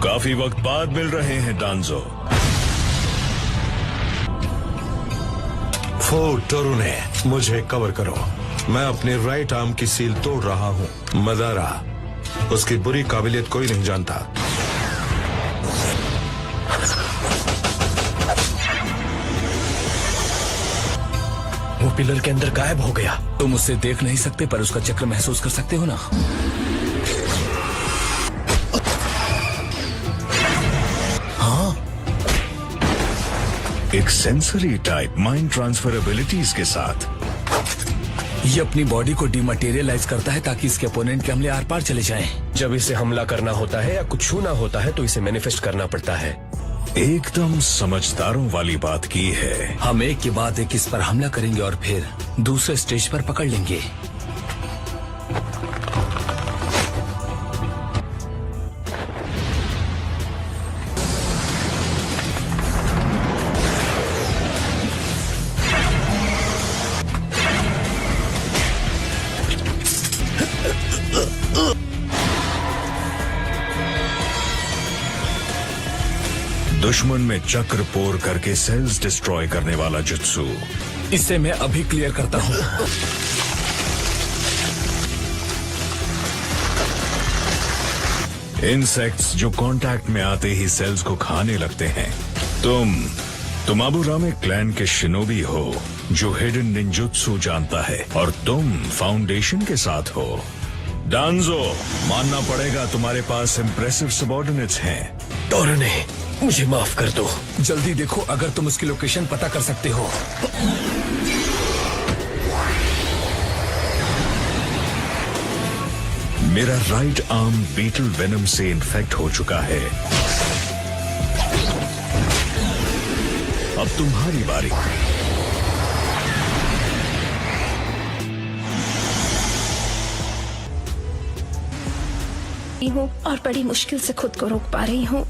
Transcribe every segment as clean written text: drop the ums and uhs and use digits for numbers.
काफी वक्त बाद मिल रहे हैं डांजो। फोर्ट टोरुने, मुझे कवर करो। मैं अपने राइट आर्म की सील तोड़ रहा हूँ। मदारा, उसकी बुरी काबिलियत कोई नहीं जानता। वो पिलर के अंदर गायब हो गया। तुम उससे देख नहीं सकते पर उसका चक्र महसूस कर सकते हो ना। हाँ, एक sensory type mind transfer abilities के साथ ये अपनी बॉडी को डिमटेरियलाइज करता है ताकि इसके अपोनेंट के हमले आर पार चले जाएं। जब इसे हमला करना होता है या कुछ छूना होता है तो इसे मैनिफेस्ट करना पड़ता है। एकदम समझदारों वाली बात की है। हम एक के बाद एक इस पर हमला करेंगे और फिर दूसरे स्टेज पर पकड़ लेंगे। दुश्मन में चक्र पोर करके सेल्स डिस्ट्रॉय करने वाला जुत्सु। इसे मैं अभी क्लियर करता हूँ। इंसेक्ट्स जो कांटेक्ट में आते ही सेल्स को खाने लगते हैं। तुम अबुरामे क्लैन के शिनोबी हो जो हिडन निंजुत्सु जानता है और तुम फाउंडेशन के साथ हो। डांजो, मानना पड़ेगा तुम्हारे पास इम्प्रेसिव सबऑर्डिनेट्स हैं। टोरुने, मुझे माफ कर दो। जल्दी देखो अगर तुम उसकी लोकेशन पता कर सकते हो। मेरा राइट आर्म बीटल वेनम से इन्फेक्ट हो चुका है। अब तुम्हारी बारी। हूँ और बड़ी मुश्किल से खुद को रोक पा रही हूँ।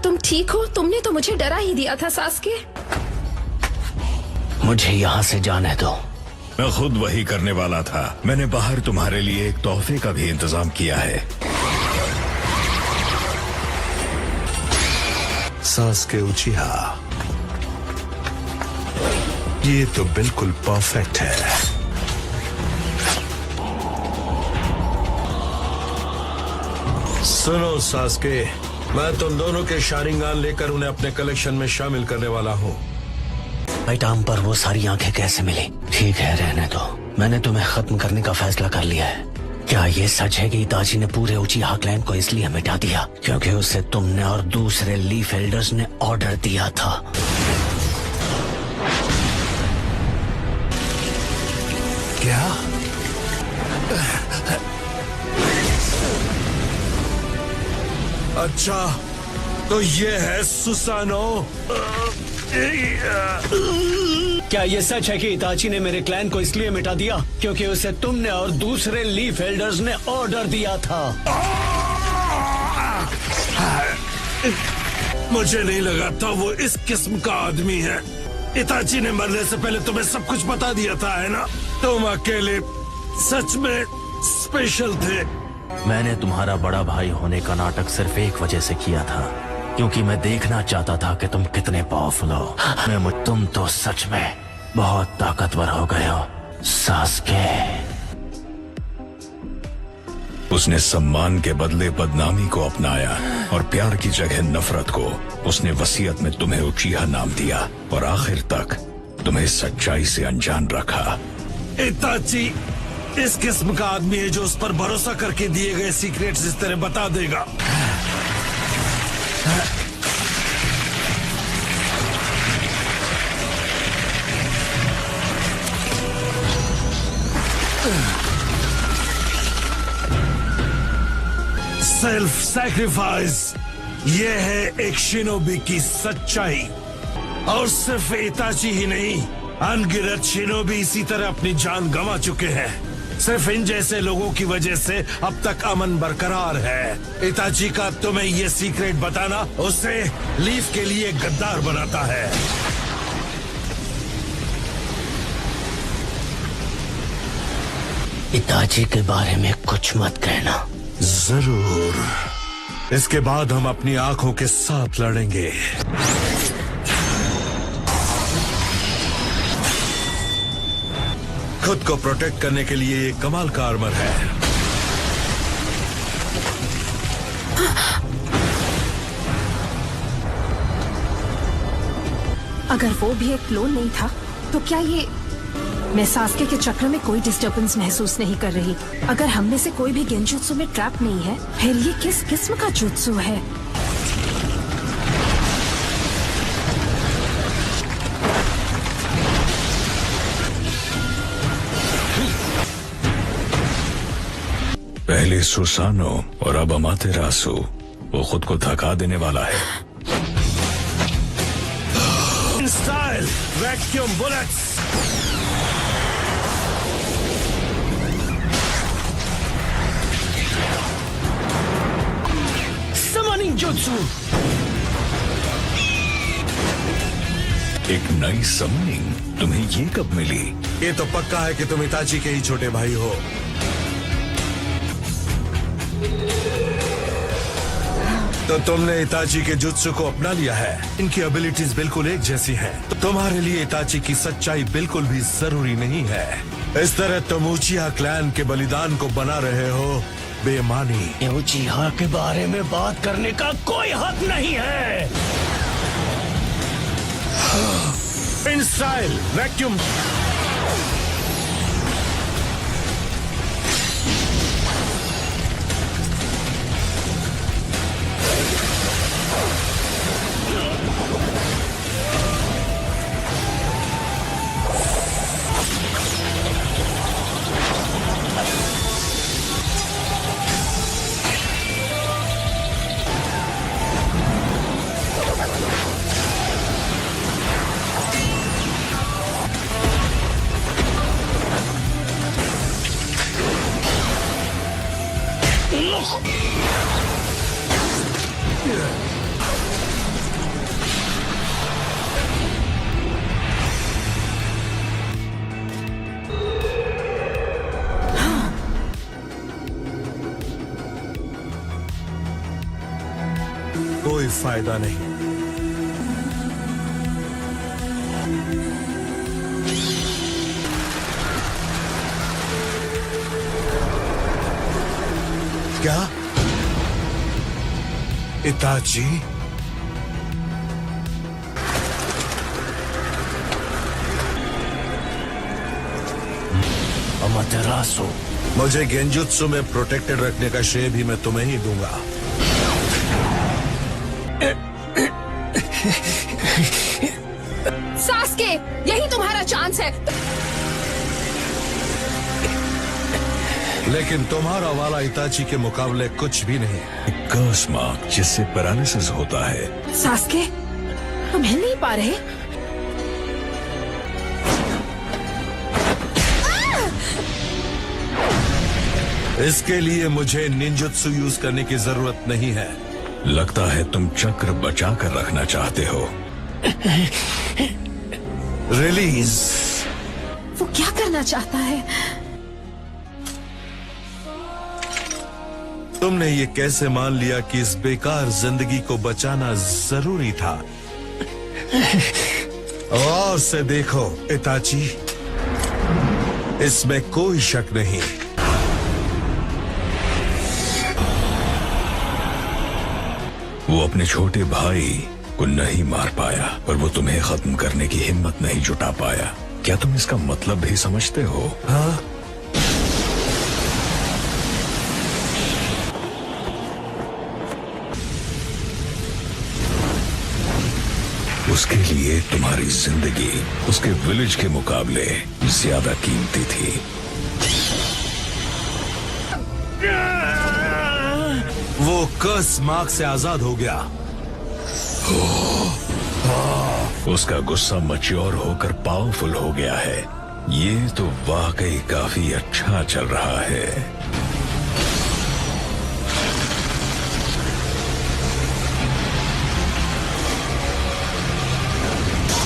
तुम ठीक हो? तुमने तो मुझे डरा ही दिया था सास्के। मुझे यहाँ से जाने दो। मैं खुद वही करने वाला था। मैंने बाहर तुम्हारे लिए एक तोहफे का भी इंतजाम किया है। सास्के उचिहा, ये तो बिल्कुल परफेक्ट है। सुनो सास्के, मैं तुम दोनों के शारिंगान लेकर उन्हें अपने कलेक्शन में शामिल करने वाला हूँ। राइट आर्म पर वो सारी आंखें कैसे मिली? ठीक है, रहने दो। मैंने तुम्हें खत्म करने का फैसला कर लिया है। क्या ये सच है कि इताची ने पूरे उचिहा क्लैन को इसलिए मिटा दिया क्योंकि उसे तुमने और दूसरे लीफ एल्डर्स ने ऑर्डर दिया था? क्या? अच्छा, तो ये है सुसानो। क्या ये सच है कि इताची ने मेरे क्लैन को इसलिए मिटा दिया क्योंकि उसे तुमने और दूसरे लीफ एल्डर्स ने ऑर्डर दिया था? मुझे नहीं लगा था वो इस किस्म का आदमी है। इताची ने मरने से पहले तुम्हें सब कुछ बता दिया था, है ना? तुम अकेले सच में स्पेशल थे। मैंने तुम्हारा बड़ा भाई होने का नाटक सिर्फ एक वजह से किया था, क्योंकि मैं देखना चाहता था कि तुम कितने पावरफुल हो। तुम तो सच में बहुत ताकतवर हो गए हो सास्के। उसने सम्मान के बदले बदनामी को अपनाया और प्यार की जगह नफरत को। उसने वसीयत में तुम्हें उचिहा नाम दिया और आखिर तक तुम्हें सच्चाई से अनजान रखा। इताची इस किस्म का आदमी है जो उस पर भरोसा करके दिए गए सीक्रेट्स इस तरह बता देगा। सेल्फ सैक्रिफाइस, ये है एक शिनोबी की सच्चाई। और सिर्फ इताची ही नहीं, अनगिनत शिनोबी इसी तरह अपनी जान गंवा चुके हैं। सिर्फ इन जैसे लोगों की वजह से अब तक अमन बरकरार है। इताची का तुम्हें ये सीक्रेट बताना उसे लीफ के लिए गद्दार बनाता है। इताची के बारे में कुछ मत कहना। जरूर। इसके बाद हम अपनी आंखों के साथ लड़ेंगे। खुद को प्रोटेक्ट करने के लिए ये कमाल का आर्मर है। अगर वो भी एक क्लोन नहीं था तो क्या ये... मैं सास्के के चक्र में कोई डिस्टर्बेंस महसूस नहीं कर रही। अगर हम में से कोई भी गेंजुत्सु में ट्रैप नहीं है, फिर ये किस किस्म का जुत्सु है? पहले सुसानो और अब अमातेरासु। वो खुद को थका देने वाला है। Style vacuum bullets. Summoning jutsu. एक नई समनिंग तुम्हें ये कब मिली? ये तो पक्का है कि तुम इताची के ही छोटे भाई हो। तो तुमने इताची के जुत्सु को अपना लिया है। इनकी एबिलिटीज बिल्कुल एक जैसी हैं। तो तुम्हारे लिए इताची की सच्चाई बिल्कुल भी जरूरी नहीं है। इस तरह तुम उचिहा क्लैन के बलिदान को बना रहे हो बेमानी। उचिहा के बारे में बात करने का कोई हक नहीं है। In style vacuum. कोई फायदा नहीं। क्या इताची? अमातेरासु। मुझे गेंजुत्सु में प्रोटेक्टेड रखने का श्रेय भी मैं तुम्हें ही दूंगा। सास्के, यही तुम्हारा चांस है। लेकिन तुम्हारा वाला इताची के मुकाबले कुछ भी नहीं। कर्स मार्क जिससे पैरालिसिस होता है। सास्के, तुम हिल नहीं पा रहे? इसके लिए मुझे निंजुत्सु यूज करने की जरूरत नहीं है। लगता है तुम चक्र बचा कर रखना चाहते हो। रिलीज। वो क्या करना चाहता है? तुमने ये कैसे मान लिया कि इस बेकार जिंदगी को बचाना जरूरी था? और से देखो इताची, इसमें कोई शक नहीं। वो अपने छोटे भाई को नहीं मार पाया, पर वो तुम्हें खत्म करने की हिम्मत नहीं जुटा पाया। क्या तुम इसका मतलब भी समझते हो? हाँ? उसके लिए तुम्हारी जिंदगी उसके विलेज के मुकाबले ज्यादा कीमती थी। वो कर्स मार्क से आजाद हो गया। उसका गुस्सा मैच्योर होकर पावरफुल हो गया है। ये तो वाकई काफी अच्छा चल रहा है।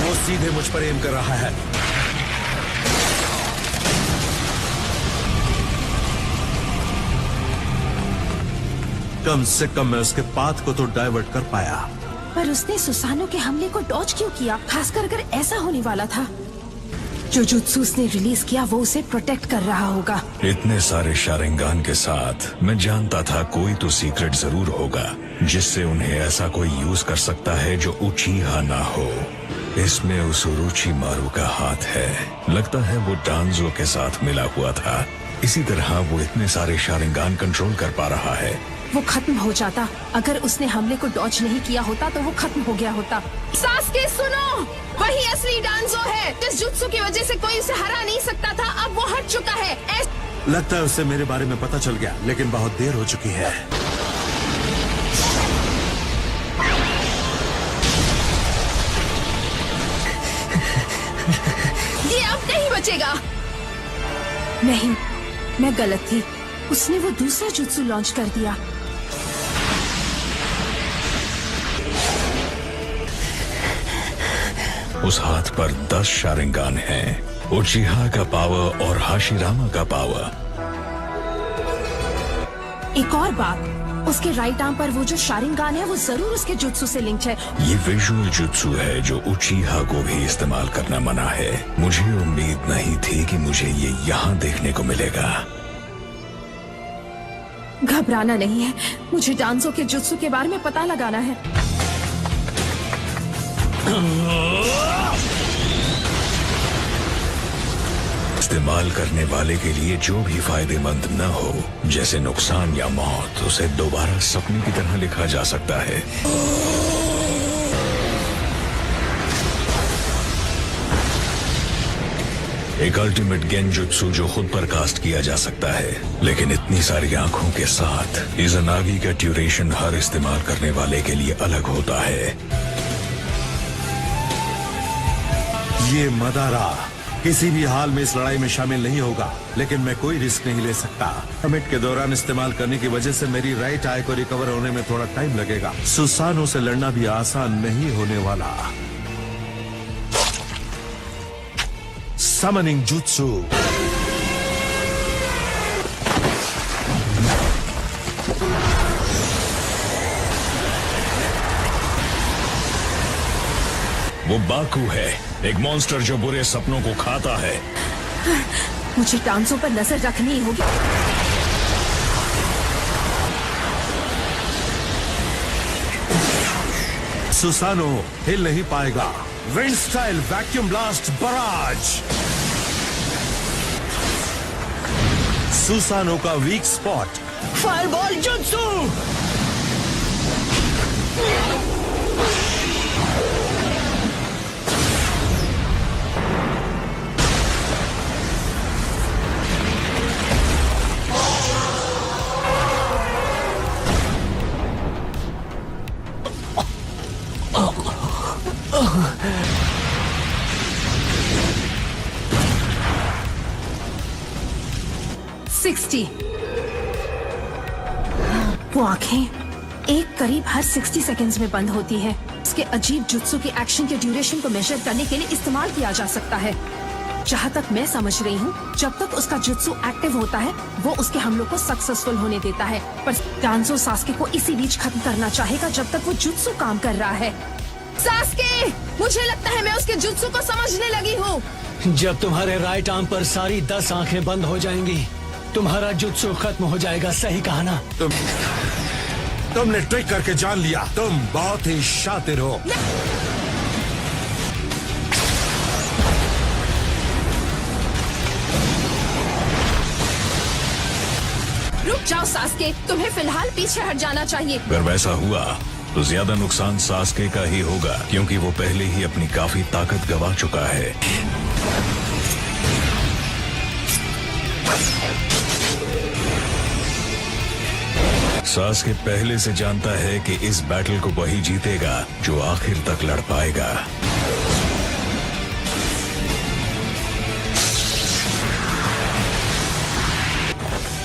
वो सीधे मुझ पर एम कर रहा है। कम से कम मैं उसके पाथ को तो डाइवर्ट कर पाया। पर उसने सुसानो के हमले को डॉज क्यों किया, खासकर अगर ऐसा होने वाला था? जो जुत्सु उसने रिलीज किया वो उसे प्रोटेक्ट कर रहा होगा। इतने सारे शारिंगान के साथ मैं जानता था कोई तो सीक्रेट जरूर होगा जिससे उन्हें ऐसा कोई यूज कर सकता है जो उचीहा ना हो। इसमें उस उरोचिमारू का हाथ है। लगता है वो डांजो के साथ मिला हुआ था, इसी तरह वो इतने सारे शारिंगान कंट्रोल कर पा रहा है। वो खत्म हो जाता। अगर उसने हमले को डॉज नहीं किया होता तो वो खत्म हो गया होता। सास्के सुनो, वही असली डांजो है जिस जुत्सु की वजह से कोई उसे हरा नहीं सकता था। अब वो हट चुका है। लगता है उसे मेरे बारे में पता चल गया, लेकिन बहुत देर हो चुकी है। ये अब नहीं बचेगा। नहीं, मैं गलत थी। उसने वो दूसरा जुत्सु लॉन्च कर दिया। उस हाथ पर 10 शारिंगान हैं। उचिहा का पावर और हाशिरामा का पावर। एक और बात, उसके राइट आर्म पर वो जो शारिंगान है वो जरूर उसके जुत्सु से लिंक्ड है। ये विजुअल जुत्सु है जो उचिहा को भी इस्तेमाल करना मना है। मुझे उम्मीद नहीं थी कि मुझे ये यहाँ देखने को मिलेगा। घबराना नहीं है, मुझे डांजो के जुत्सु के बारे में पता लगाना है। इस्तेमाल करने वाले के लिए जो भी फायदेमंद न हो, जैसे नुकसान या मौत, उसे दोबारा सपने की तरह लिखा जा सकता है। एक अल्टीमेट गेंजुत्सु जो खुद पर कास्ट किया जा सकता है, लेकिन इतनी सारी आंखों के साथ इज़नागी का ड्यूरेशन हर इस्तेमाल करने वाले के लिए अलग होता है। ये मदारा किसी भी हाल में इस लड़ाई में शामिल नहीं होगा, लेकिन मैं कोई रिस्क नहीं ले सकता। समिट के दौरान इस्तेमाल करने की वजह से मेरी राइट आई को रिकवर होने में थोड़ा टाइम लगेगा। सुसानो से लड़ना भी आसान नहीं होने वाला। Summoning jutsu. वो बाकू है, एक मॉन्स्टर जो बुरे सपनों को खाता है। मुझे डांसो पर नजर रखनी होगी। सुसानो हिल नहीं पाएगा। Wind style vacuum blast barrage. Susanoo का वीक स्पॉट फायरबॉल जुत्सु। वो आंखें एक करीब हर 60 सेकंड्स में बंद होती है। इसके अजीब जुत्सु के एक्शन के ड्यूरेशन को मेजर करने के लिए इस्तेमाल किया जा सकता है। जहाँ तक मैं समझ रही हूँ, जब तक उसका जुत्सु एक्टिव होता है वो उसके हमलों को सक्सेसफुल होने देता है, पर डांजो सास्के को इसी बीच खत्म करना चाहेगा जब तक वो जुत्सु काम कर रहा है। सास्के, मुझे लगता है मैं उसके जुत्सु को समझने लगी हूँ। जब तुम्हारे राइट आर्म पर सारी 10 आंखें बंद हो जाएंगी, तुम्हारा जुत्सु खत्म हो जाएगा। सही कहा ना? तुमने ट्रिक करके जान लिया। तुम बहुत ही शातिर हो। रुक जाओ सास्के, तुम्हें फिलहाल पीछे हट जाना चाहिए। अगर वैसा हुआ तो ज्यादा नुकसान सास्के का ही होगा, क्योंकि वो पहले ही अपनी काफी ताकत गंवा चुका है। सास्के पहले से जानता है कि इस बैटल को वही जीतेगा जो आखिर तक लड़ पाएगा।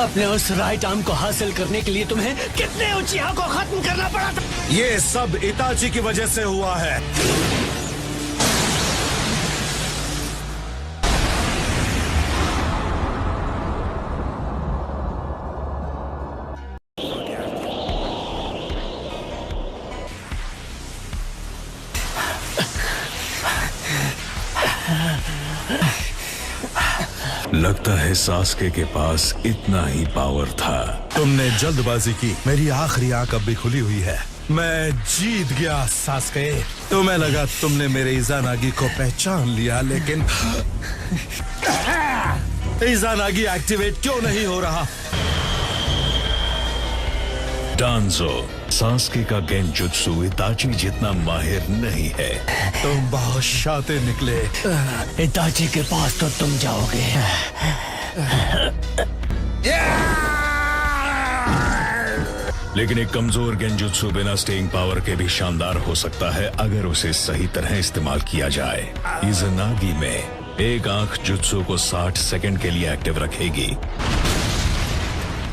अपने उस राइट आर्म को हासिल करने के लिए तुम्हें कितने उचिहा को खत्म करना पड़ा था? ये सब इताची की वजह से हुआ है। लगता है सास्के के पास इतना ही पावर था। तुमने जल्दबाजी की, मेरी आखिरी आंख अब भी खुली हुई है। मैं जीत गया सास्के। तुम्हें लगा तुमने मेरे इज़ानागी को पहचान लिया, लेकिन इज़ानागी एक्टिवेट क्यों नहीं हो रहा? डांजो, सास्के का गेंजुत्सु इताची जितना माहिर नहीं है। तुम बहुत शातिर निकले। इताची के पास तो तुम जाओगे। लेकिन एक कमजोर गेंजुत्सु बिना स्टेइंग पावर के भी शानदार हो सकता है अगर उसे सही तरह इस्तेमाल किया जाए। इज़ानागी में एक आंख जुत्सु को 60 सेकंड के लिए एक्टिव रखेगी।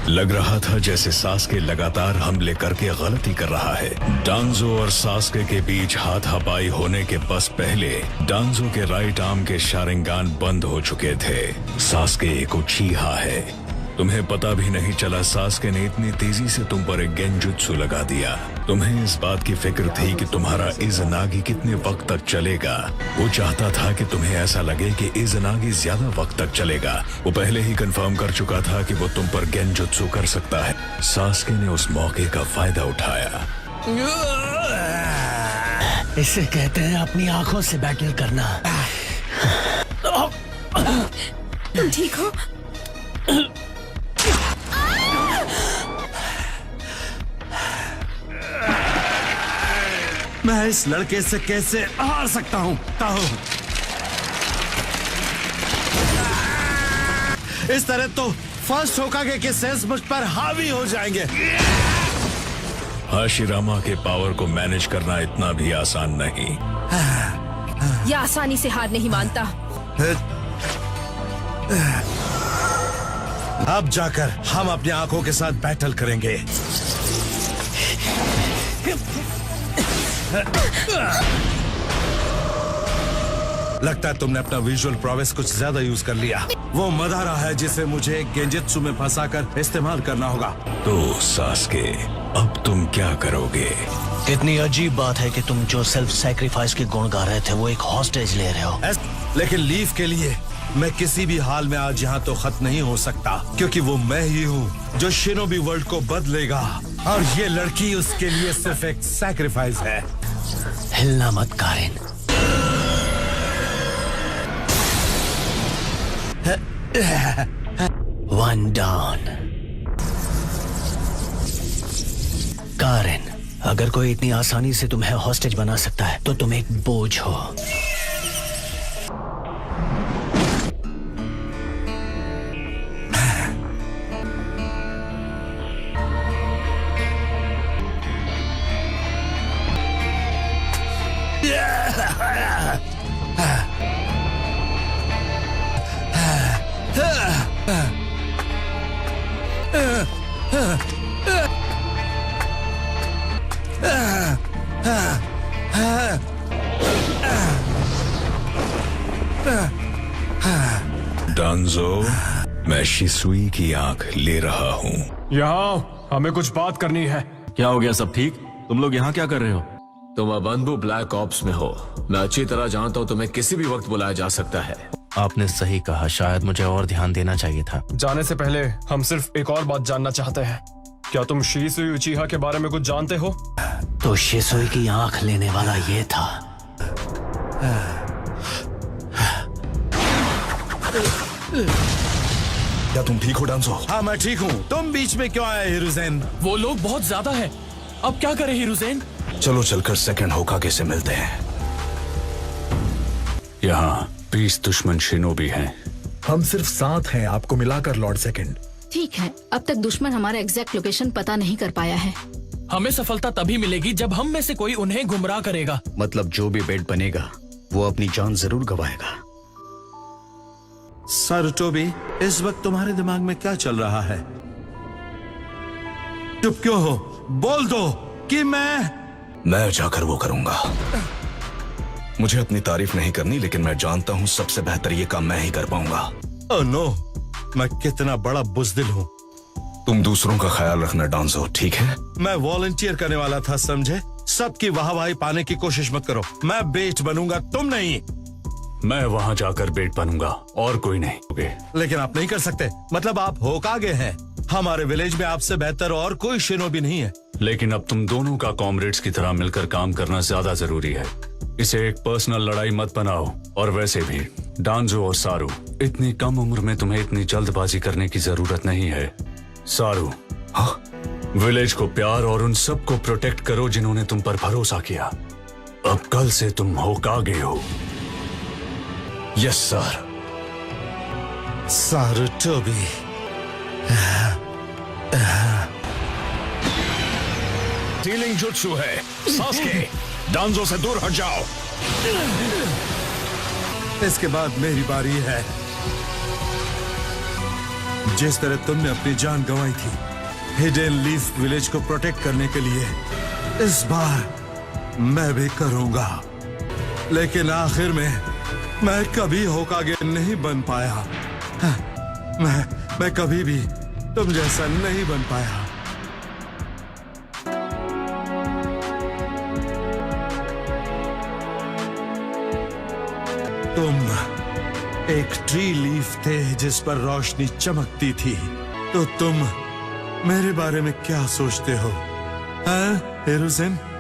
लग रहा था जैसे सास्के लगातार हमले करके गलती कर रहा है। डांजो और सास्के के बीच हाथापाई होने के बस पहले डांजो के राइट आर्म के शारिंगान बंद हो चुके थे। सास्के एक उचीहा है। तुम्हें पता भी नहीं चला सास्के ने इतनी तेजी से तुम पर एक गेंजुत्सु लगा दिया। तुम्हें इस बात की फिक्र थी कि तुम्हारा इज़ानागी कितने वक्त तक चलेगा। वो चाहता था कि तुम्हें ऐसा लगे कि इज़ानागी ज्यादा वक्त तक चलेगा। वो पहले ही कंफर्म कर चुका था कि वो तुम पर गेंजुत्सु कर सकता है। सास्के ने उस मौके का फायदा उठाया। इसे कहते हैं अपनी आंखों से बैटल करना। तुम ठीक हो? मैं इस लड़के से कैसे हार सकता हूँ? इस तरह तो फर्स्ट होकागे के सेंस मुझ पर हावी हो जाएंगे। हाशिरामा के पावर को मैनेज करना इतना भी आसान नहीं। यह आसानी से हार नहीं मानता। अब जाकर हम अपनी आंखों के साथ बैटल करेंगे। लगता है तुमने अपना विजुअल प्रोवेस कुछ ज्यादा यूज कर लिया। वो मदारा है जिसे मुझे गेंजुत्सु में फंसाकर इस्तेमाल करना होगा। तो सास्के, अब तुम क्या करोगे? इतनी अजीब बात है कि तुम जो सेल्फ सैक्रिफाइस के गुण गा रहे थे वो एक हॉस्टेज ले रहे हो। लेकिन लीफ के लिए मैं किसी भी हाल में आज यहाँ तो खत्म नहीं हो सकता, क्योंकि वो मैं ही हूँ जो शिनोबी वर्ल्ड को बदलेगा। और ये लड़की उसके लिए सिर्फ एक सैक्रिफाइस है। हिलना मत कारिन। One down. कारिन, अगर कोई इतनी आसानी से तुम्हें हॉस्टेज बना सकता है तो तुम एक बोझ हो। डांजो, मैं शिसुई की आंख ले रहा हूँ। यहाँ हमें कुछ बात करनी है। क्या हो गया? सब ठीक? तुम लोग यहाँ क्या कर रहे हो? तुम अबंधु ब्लैक ऑप्स में हो। मैं अच्छी तरह जानता हूँ तुम्हें किसी भी वक्त बुलाया जा सकता है। आपने सही कहा, शायद मुझे और ध्यान देना चाहिए था। जाने से पहले हम सिर्फ एक और बात जानना चाहते हैं। क्या तुम शिसुई उचिहा के बारे में कुछ जानते हो? तो शिसुई की आंख लेने वाला ये था। क्या तुम ठीक हो डांजो? हाँ, मैं ठीक हूँ। तुम बीच में क्यों आए हिरुज़ेन? वो लोग बहुत ज्यादा हैं। अब क्या करें हिरुज़ेन? चलो चलकर सेकंड होकागे से मिलते हैं। यहाँ 20 दुश्मन शिनोबी हैं। हम सिर्फ 7 हैं, आपको मिलाकर लॉर्ड सेकंड। ठीक है, अब तक दुश्मन हमारा एग्जैक्ट लोकेशन पता नहीं कर पाया है। हमें सफलता तभी मिलेगी जब हम में से कोई उन्हें गुमराह करेगा। मतलब जो भी बेट बनेगा वो अपनी जान जरूर गवाएगा। सारुटोबी, इस वक्त तुम्हारे दिमाग में क्या चल रहा है? चुप क्यों हो? बोल दो कि मैं जाकर वो करूंगा। मुझे अपनी तारीफ नहीं करनी, लेकिन मैं जानता हूँ सबसे बेहतर ये काम मैं ही कर पाऊंगा। ओह नो, मैं कितना बड़ा बुज़दिल हूँ। तुम दूसरों का ख्याल रखना डांजो, ठीक है? मैं वॉलंटियर करने वाला था, समझे? सबकी वाहवाही पाने की कोशिश मत करो। मैं बेट बनूंगा, तुम नहीं। मैं वहाँ जाकर बेट बनूंगा और कोई नहीं। ओके। लेकिन आप नहीं कर सकते, मतलब आप होकागे हैं। हमारे विलेज में आपसे बेहतर और कोई शिनोबी नहीं है। लेकिन अब तुम दोनों का कॉमरेड्स की तरह मिलकर काम करना ज्यादा जरूरी है। इसे एक पर्सनल लड़ाई मत बनाओ। और वैसे भी डांजो और सारू, इतनी कम उम्र में तुम्हें इतनी जल्दबाजी करने की जरूरत नहीं है। सारू, हाँ? विलेज को प्यार और उन सबको प्रोटेक्ट करो जिन्होंने तुम पर भरोसा किया। अब कल से तुम होकागे हो। Yes sir. Sarutobi. Healing jutsu है। सास्के, डांजो से दूर हट जाओ। इसके बाद मेरी बारी है। जिस तरह तुमने अपनी जान गंवाई थी हिडन लीफ विलेज को प्रोटेक्ट करने के लिए, इस बार मैं भी करूंगा। लेकिन आखिर में मैं कभी होकागे नहीं बन पाया। मैं कभी भी तुम जैसा नहीं बन पाया। तुम एक ट्री लीफ थे जिस पर रोशनी चमकती थी। तो तुम मेरे बारे में क्या सोचते हो, हाँ हिरुzen?